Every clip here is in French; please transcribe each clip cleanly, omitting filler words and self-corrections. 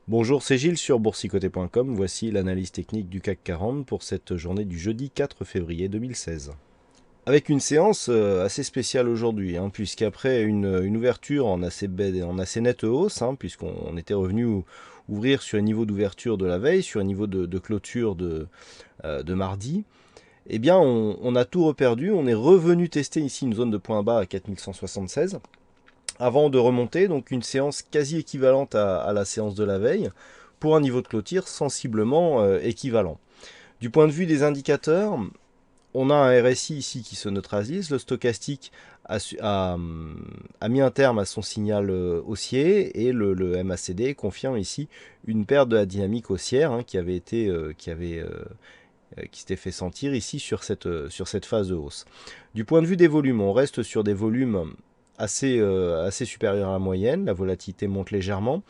Bonjour, c'est Gilles sur boursicoté.com. Voici l'analyse technique du CAC 40 pour cette journée du jeudi 4 février 2016. Avec une séance assez spéciale aujourd'hui, puisqu'après une ouverture en assez nette hausse, puisqu'on était revenu ouvrir sur un niveau d'ouverture de la veille, sur un niveau de clôture de mardi, eh bien on a tout reperdu. On est revenu tester ici une zone de point bas à 4176 avant de remonter, donc une séance quasi équivalente à la séance de la veille, pour un niveau de clôture sensiblement équivalent. Du point de vue des indicateurs, on a un RSI ici qui se neutralise, le stochastique a mis un terme à son signal haussier et le MACD confirme ici une perte de la dynamique haussière qui s'était fait sentir ici sur cette phase de hausse. Du point de vue des volumes, on reste sur des volumes assez supérieurs à la moyenne, la volatilité monte légèrement.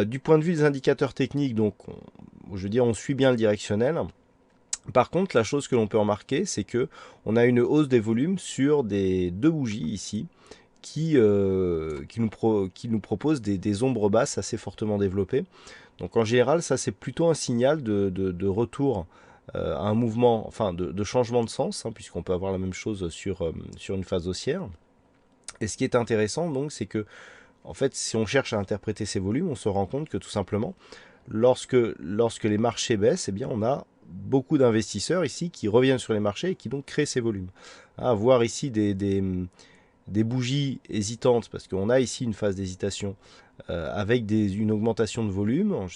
Du point de vue des indicateurs techniques, donc je veux dire, on suit bien le directionnel. Par contre, la chose que l'on peut remarquer, c'est que on a une hausse des volumes sur des deux bougies ici qui nous proposent des ombres basses assez fortement développées. Donc en général, ça c'est plutôt un signal de retour à un mouvement, enfin de changement de sens, puisqu'on peut avoir la même chose sur une phase haussière. Et ce qui est intéressant donc, c'est que en fait, si on cherche à interpréter ces volumes, on se rend compte que tout simplement, lorsque les marchés baissent, eh bien, on a beaucoup d'investisseurs ici qui reviennent sur les marchés et qui donc créent ces volumes. Voir ici des bougies hésitantes, parce qu'on a ici une phase d'hésitation avec une augmentation de volume,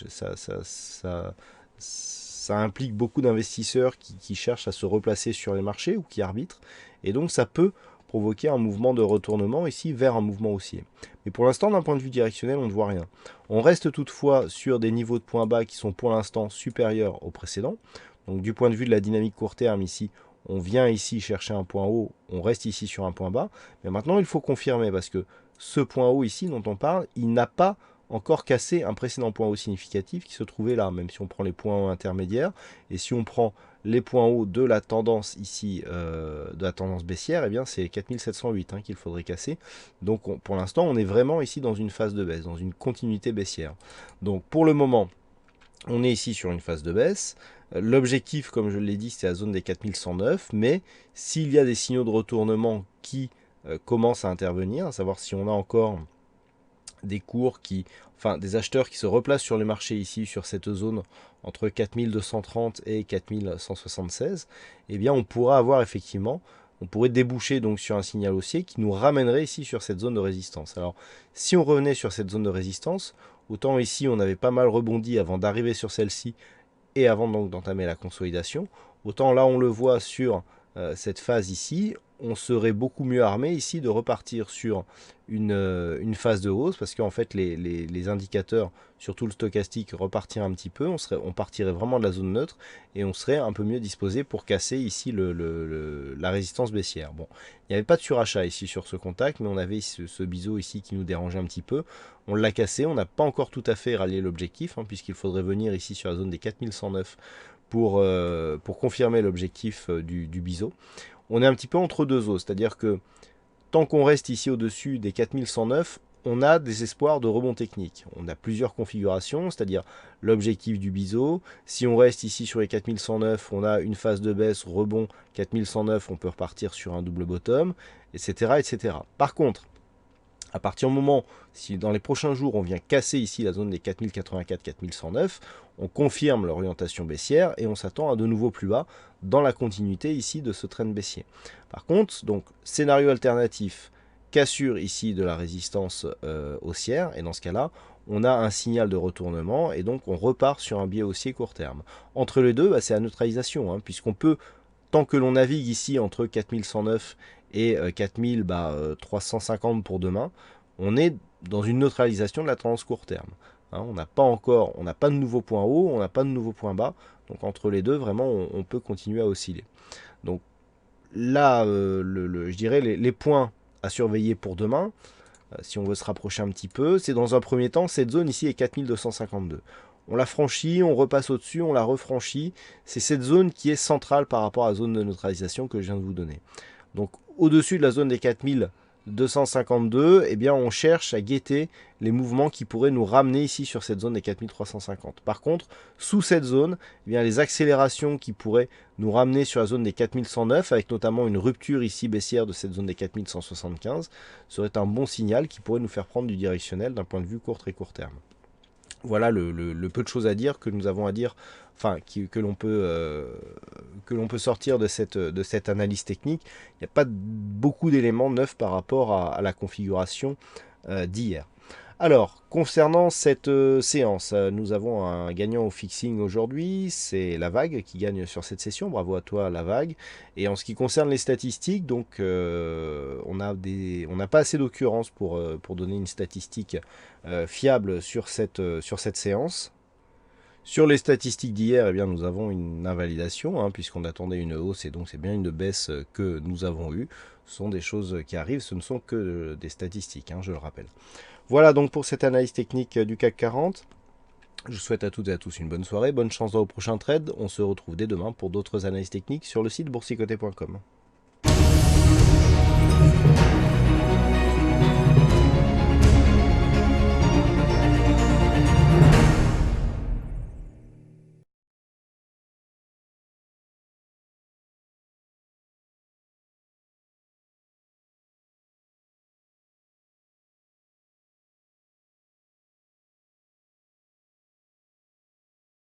ça implique beaucoup d'investisseurs qui cherchent à se replacer sur les marchés ou qui arbitrent, et donc ça peut provoquer un mouvement de retournement ici vers un mouvement haussier. Mais pour l'instant, d'un point de vue directionnel, on ne voit rien. On reste toutefois sur des niveaux de points bas qui sont pour l'instant supérieurs aux précédents. Donc du point de vue de la dynamique court terme ici, on vient ici chercher un point haut, on reste ici sur un point bas. Mais maintenant, il faut confirmer parce que ce point haut ici dont on parle, il n'a pas encore cassé un précédent point haut significatif qui se trouvait là, même si on prend les points hauts intermédiaires. Et si on prend les points hauts de la tendance ici, de la tendance baissière, eh bien c'est 4708 qu'il faudrait casser. Donc pour l'instant, on est vraiment ici dans une phase de baisse, dans une continuité baissière. Donc pour le moment, on est ici sur une phase de baisse. L'objectif, comme je l'ai dit, c'est la zone des 4109, mais s'il y a des signaux de retournement qui commencent à intervenir, à savoir si on a encore des des acheteurs qui se replacent sur le marché ici, sur cette zone entre 4230 et 4176, eh bien on pourra avoir effectivement, on pourrait déboucher donc sur un signal haussier qui nous ramènerait ici sur cette zone de résistance. Alors si on revenait sur cette zone de résistance, autant ici on avait pas mal rebondi avant d'arriver sur celle-ci et avant donc d'entamer la consolidation, autant là on le voit sur cette phase ici, on serait beaucoup mieux armé ici de repartir sur une phase de hausse parce qu'en fait les indicateurs, surtout le stochastique, repartiraient un petit peu, on partirait vraiment de la zone neutre et on serait un peu mieux disposé pour casser ici la résistance baissière. Bon, il n'y avait pas de surachat ici sur ce contact, mais on avait ce biseau ici qui nous dérangeait un petit peu. On l'a cassé, on n'a pas encore tout à fait rallié l'objectif, puisqu'il faudrait venir ici sur la zone des 4109 pour confirmer l'objectif du biseau. On est un petit peu entre deux eaux, c'est-à-dire que tant qu'on reste ici au-dessus des 4109, on a des espoirs de rebond technique. On a plusieurs configurations, c'est-à-dire l'objectif du biseau. Si on reste ici sur les 4109, on a une phase de baisse, rebond 4109, on peut repartir sur un double bottom, etc. etc. Par contre, à partir du moment, si dans les prochains jours, on vient casser ici la zone des 4084-4109, on confirme l'orientation baissière et on s'attend à de nouveau plus bas dans la continuité ici de ce trend baissier. Par contre, donc scénario alternatif, cassure ici de la résistance haussière, et dans ce cas-là, on a un signal de retournement et donc on repart sur un biais haussier court terme. Entre les deux, c'est la neutralisation, puisqu'on peut, tant que l'on navigue ici entre 4109 et 4350 pour demain, on est dans une neutralisation de la tendance court terme. On n'a pas de nouveau point haut, on n'a pas de nouveau point bas, donc entre les deux, vraiment, on peut continuer à osciller. Donc là, je dirais les points à surveiller pour demain, si on veut se rapprocher un petit peu, c'est dans un premier temps, cette zone ici est 4252. On la franchit, on repasse au-dessus, on la refranchit. C'est cette zone qui est centrale par rapport à la zone de neutralisation que je viens de vous donner. Donc au-dessus de la zone des 4000, 252, eh bien on cherche à guetter les mouvements qui pourraient nous ramener ici sur cette zone des 4350. Par contre, sous cette zone, eh bien les accélérations qui pourraient nous ramener sur la zone des 4109, avec notamment une rupture ici baissière de cette zone des 4175, serait un bon signal qui pourrait nous faire prendre du directionnel d'un point de vue très court terme. Voilà le peu de choses à dire que nous avons à dire, enfin que l'on peut sortir de cette analyse technique. Il n'y a pas beaucoup d'éléments neufs par rapport à la configuration d'hier. Alors, concernant cette séance, nous avons un gagnant au fixing aujourd'hui, c'est la vague qui gagne sur cette session, bravo à toi la vague. Et en ce qui concerne les statistiques, donc on n'a pas assez d'occurrences pour donner une statistique fiable sur cette séance. Sur les statistiques d'hier, eh bien, nous avons une invalidation, hein, puisqu'on attendait une hausse, et donc c'est bien une baisse que nous avons eue. Ce sont des choses qui arrivent, ce ne sont que des statistiques, hein, je le rappelle. Voilà donc pour cette analyse technique du CAC 40. Je vous souhaite à toutes et à tous une bonne soirée, bonne chance dans vos prochains trades. On se retrouve dès demain pour d'autres analyses techniques sur le site boursicoté.com.